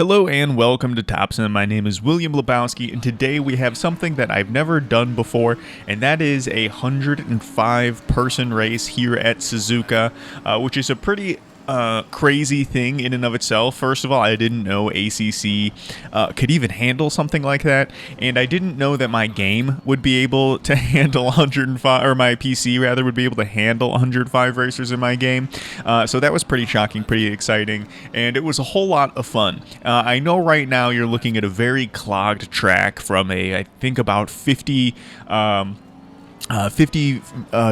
Hello and welcome to Topson. My name is William Lebowski, and today we have something that I've never done before, and that is a 105 person race here at Suzuka, which is a pretty crazy thing in and of itself. First of all, I didn't know ACC could even handle something like that, and I didn't know that my game would be able to handle 105, or my PC rather would be able to handle 105 racers in my game. So that was pretty shocking, pretty exciting, and it was a whole lot of fun. I know right now you're looking at a very clogged track from I think about 50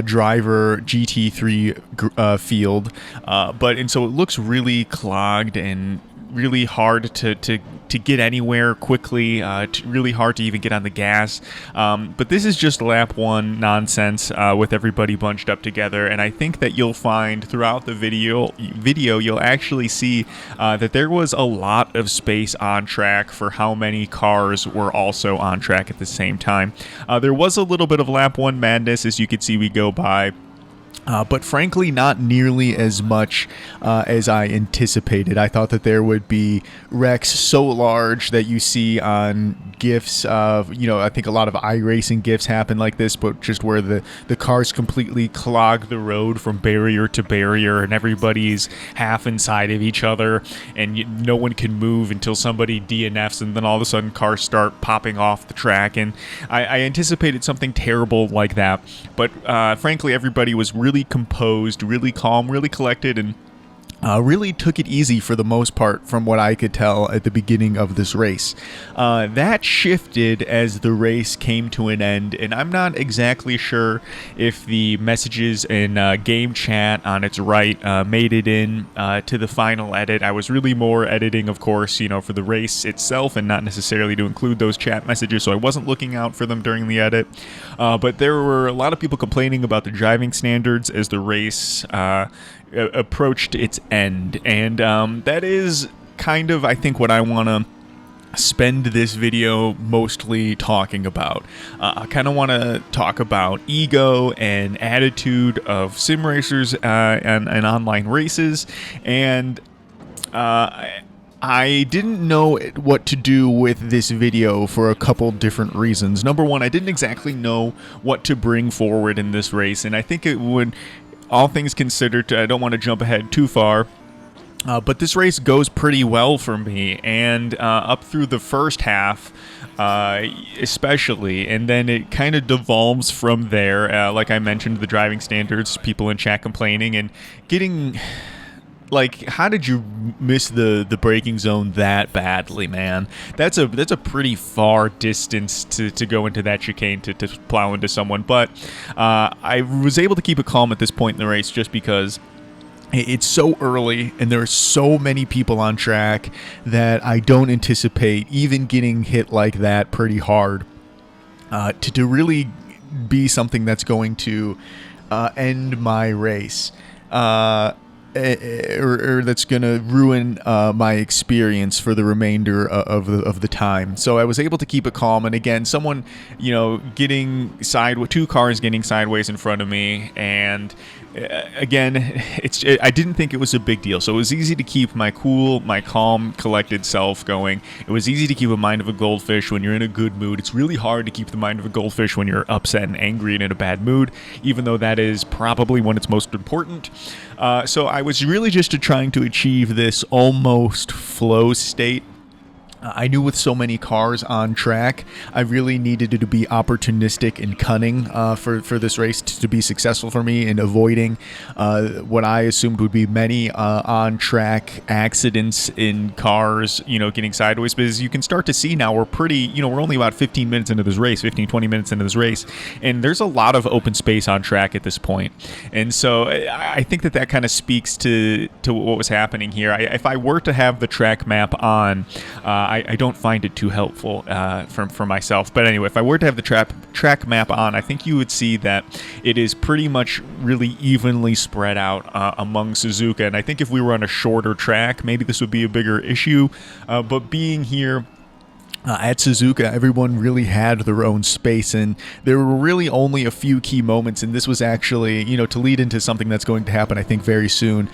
driver GT3 field, and so it looks really clogged and really hard to get anywhere quickly, really hard to even get on the gas. But this is just lap one nonsense with everybody bunched up together, and I think that you'll find throughout the video you'll actually see that there was a lot of space on track for how many cars were also on track at the same time. There was a little bit of lap one madness, as you can see we go by. But frankly, not nearly as much as I anticipated. I thought that there would be wrecks so large that you see on GIFs of, I think a lot of iRacing GIFs happen like this, but just where the cars completely clog the road from barrier to barrier, and everybody's half inside of each other, and no one can move until somebody DNFs, and then all of a sudden cars start popping off the track. And I anticipated something terrible like that, but frankly, everybody was really composed, really calm, really collected, and really took it easy for the most part from what I could tell at the beginning of this race. That shifted as the race came to an end, and I'm not exactly sure if the messages in game chat on its right made it in to the final edit. I was really more editing, of course, for the race itself and not necessarily to include those chat messages, so I wasn't looking out for them during the edit. But there were a lot of people complaining about the driving standards as the race approached its end, and that is kind of, I think, what I want to spend this video mostly talking about. I kind of want to talk about ego and attitude of sim racers and online races, and I didn't know what to do with this video for a couple different reasons. Number one, I didn't exactly know what to bring forward in this race, and I think it would, all things considered, I don't want to jump ahead too far, but this race goes pretty well for me, and up through the first half especially, and then it kind of devolves from there. Like I mentioned, the driving standards, people in chat complaining, and getting... Like, how did you miss the braking zone that badly, man? That's a pretty far distance to go into that chicane to plow into someone. But I was able to keep it calm at this point in the race just because it's so early and there are so many people on track that I don't anticipate even getting hit like that pretty hard to really be something that's going to end my race. Or that's going to ruin my experience for the remainder of the time. So I was able to keep it calm. And again, someone, getting two cars getting sideways in front of me, and again, I didn't think it was a big deal. So it was easy to keep my cool, my calm, collected self going. It was easy to keep a mind of a goldfish when you're in a good mood. It's really hard to keep the mind of a goldfish when you're upset and angry and in a bad mood, even though that is probably when it's most important. So I was really just trying to achieve this almost flow state. I knew with so many cars on track, I really needed to be opportunistic and cunning for this race to be successful for me, in avoiding what I assumed would be many on-track accidents in cars, getting sideways. Because you can start to see now we're only about 15 minutes into this race, 15, 20 minutes into this race, and there's a lot of open space on track at this point. And so I think that kind of speaks to what was happening here. If I were to have the track map on, I don't find it too helpful for myself. But anyway, if I were to have the track map on, I think you would see that it is pretty much really evenly spread out among Suzuka. And I think if we were on a shorter track, maybe this would be a bigger issue. But being here At Suzuka, everyone really had their own space, and there were really only a few key moments, and this was actually, to lead into something that's going to happen, I think, very soon.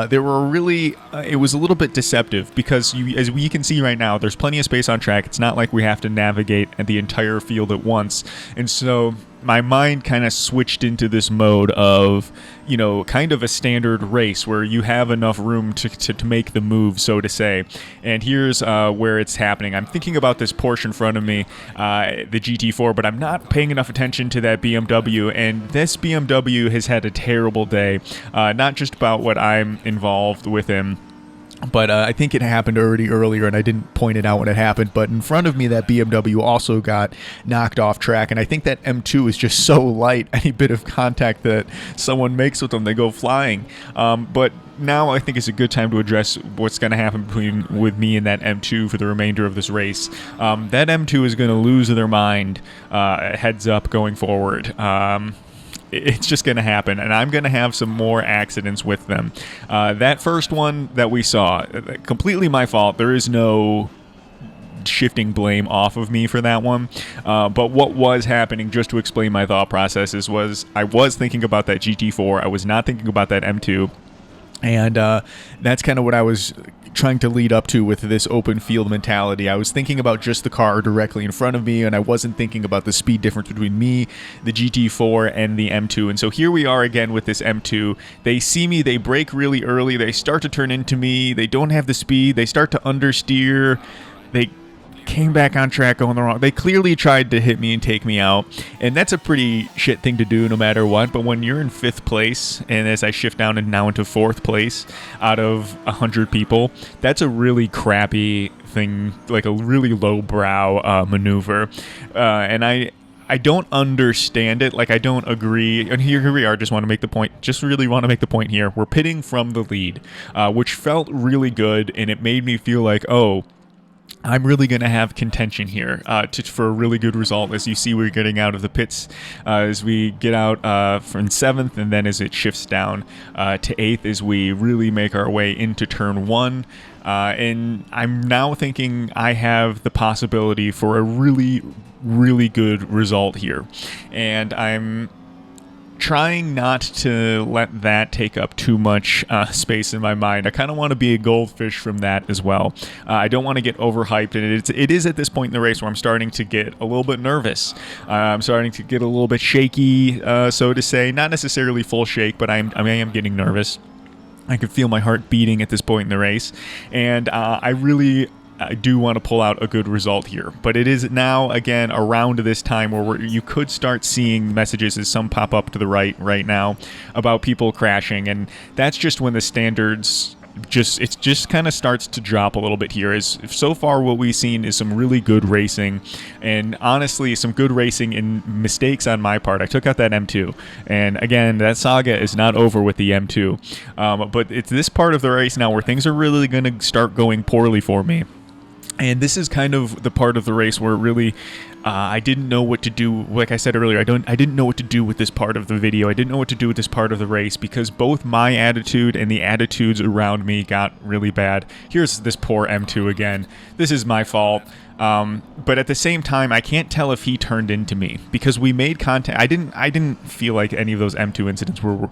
There were really, it was a little bit deceptive, because as we can see right now, there's plenty of space on track. It's not like we have to navigate the entire field at once, and so my mind kind of switched into this mode of, kind of a standard race where you have enough room to make the move, so to say. And here's where it's happening. I'm thinking about this Porsche in front of me, the GT4, but I'm not paying enough attention to that BMW. And this BMW has had a terrible day, not just about what I'm involved with him, but I think it happened already earlier, and I didn't point it out when it happened. But in front of me, that BMW also got knocked off track, and I think that M2 is just so light. Any bit of contact that someone makes with them, they go flying. But now I think it's a good time to address what's going to happen with me and that M2 for the remainder of this race. That M2 is going to lose their mind, heads up, going forward. It's just going to happen, and I'm going to have some more accidents with them. That first one that we saw, completely my fault. There is no shifting blame off of me for that one. But what was happening, just to explain my thought processes, was I was thinking about that GT4. I was not thinking about that M2. And that's kind of what I was trying to lead up to with this open field mentality. I was thinking about just the car directly in front of me, and I wasn't thinking about the speed difference between me, the GT4, and the M2. And so here we are again with this M2. They see me, they brake really early, they start to turn into me, they don't have the speed, they start to understeer, they came back on track going the wrong. They clearly tried to hit me and take me out, and that's a pretty shit thing to do no matter what. But when you're in 5th place, and as I shift down and now into 4th place out of 100 people, that's a really crappy thing, like a really lowbrow maneuver. And I don't understand it. Like, I don't agree. And here we are. Just want to make the point. Just really want to make the point here. We're pitting from the lead, which felt really good, and it made me feel like, oh, I'm really going to have contention here for a really good result. As you see, we're getting out of the pits as we get out from 7th, and then as it shifts down to 8th as we really make our way into turn 1. And I'm now thinking I have the possibility for a really, really good result here. And I'm trying not to let that take up too much space in my mind. I kind of want to be a goldfish from that as well. I don't want to get overhyped, and it is at this point in the race where I'm starting to get a little bit nervous. I'm starting to get a little bit shaky, so to say. Not necessarily full shake, but I am getting nervous. I can feel my heart beating at this point in the race, and I do want to pull out a good result here. But it is now, again, around this time where you could start seeing messages, as some pop up to the right now, about people crashing. And that's just when the standards just kind of starts to drop a little bit here. Is so far what we've seen is some really good racing, and honestly some good racing and mistakes on my part. I took out that M2, and again, that saga is not over with the M2, but it's this part of the race now where things are really going to start going poorly for me. And this is kind of the part of the race where really I didn't know what to do. Like I said earlier, I didn't know what to do with this part of the video. I didn't know what to do with this part of the race because both my attitude and the attitudes around me got really bad. Here's this poor M2 again. This is my fault. But at the same time, I can't tell if he turned into me because we made contact. I didn't feel like any of those M2 incidents were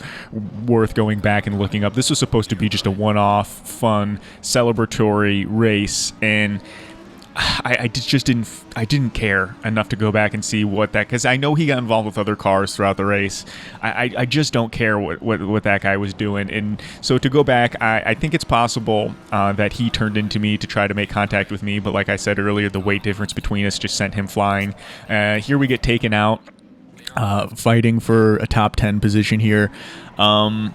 worth going back and looking up. This was supposed to be just a one-off, fun, celebratory race, and I just didn't care enough to go back and see what that, because I know he got involved with other cars throughout the race. I just don't care what that guy was doing. And so to go back, I think it's possible that he turned into me to try to make contact with me. But like I said earlier, the weight difference between us just sent him flying. Here we get taken out, fighting for a top 10 position here. And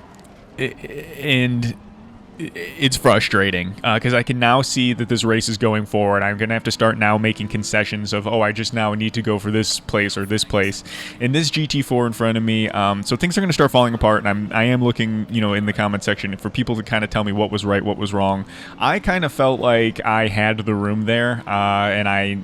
it's frustrating because I can now see that this race is going forward. I'm going to have to start now making concessions of, I just now need to go for this place or this place. And this GT4 in front of me, so things are going to start falling apart, and I am looking, in the comment section for people to kind of tell me what was right, what was wrong. I kind of felt like I had the room there, and I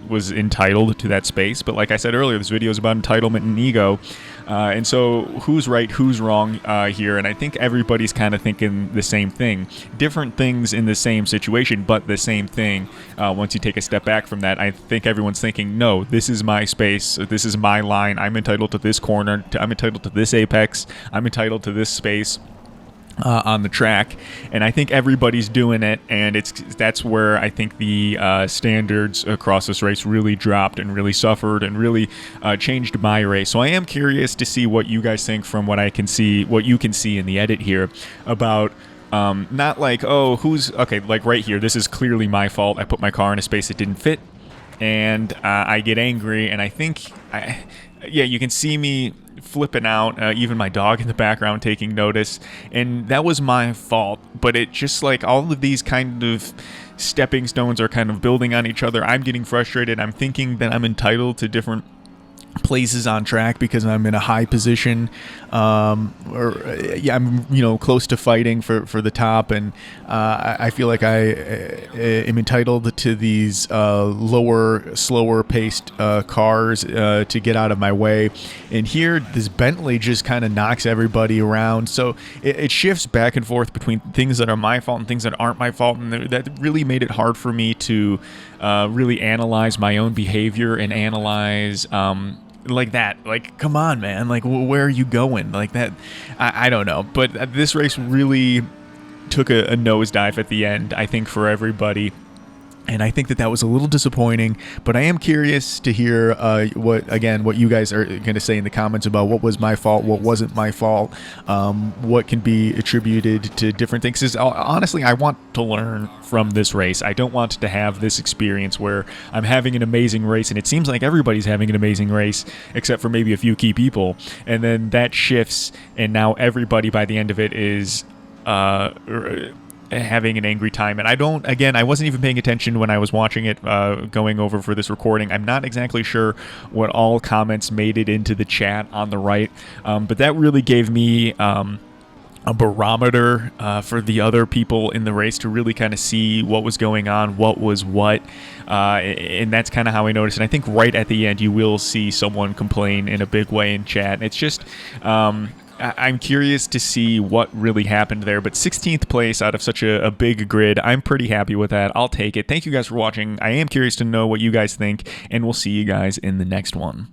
was entitled to that space. But like I said earlier, this video is about entitlement and ego. And so who's right, who's wrong here? And I think everybody's kind of thinking the same thing. Different things in the same situation, but the same thing. Once you take a step back from that, I think everyone's thinking, no, this is my space. This is my line. I'm entitled to this corner. I'm entitled to this apex. I'm entitled to this space on the track. And I think everybody's doing it, and that's where I think the standards across this race really dropped and really suffered and really changed my race. So I am curious to see what you guys think from what I can see, what you can see in the edit here about not like, oh, who's okay, like right here, this is clearly my fault. I put my car in a space that didn't fit, and I get angry, and I think yeah, you can see me flipping out, even my dog in the background taking notice, and that was my fault. But it just like all of these kind of stepping stones are kind of building on each other. I'm getting frustrated. I'm thinking that I'm entitled to different places on track because I'm in a high position, or yeah, I'm close to fighting for the top, and I feel like I am entitled to these lower, slower paced cars to get out of my way. And here, this Bentley just kind of knocks everybody around. So it shifts back and forth between things that are my fault and things that aren't my fault, and that really made it hard for me to really analyze my own behavior and analyze like that. Like, come on, man. Like, where are you going? Like that. I don't know. But this race really took a nosedive at the end, I think, for everybody. And I think that was a little disappointing, but I am curious to hear what you guys are going to say in the comments about what was my fault, what wasn't my fault, what can be attributed to different things. 'Cause honestly, I want to learn from this race. I don't want to have this experience where I'm having an amazing race, and it seems like everybody's having an amazing race, except for maybe a few key people. And then that shifts, and now everybody by the end of it is having an angry time. And I wasn't even paying attention when I was watching it, going over for this recording. I'm not exactly sure what all comments made it into the chat on the right, but that really gave me a barometer for the other people in the race to really kind of see what was going on, what was what, and that's kind of how I noticed. And I think right at the end you will see someone complain in a big way in chat. And it's just I'm curious to see what really happened there, but 16th place out of such a big grid, I'm pretty happy with that. I'll take it. Thank you guys for watching. I am curious to know what you guys think, and we'll see you guys in the next one.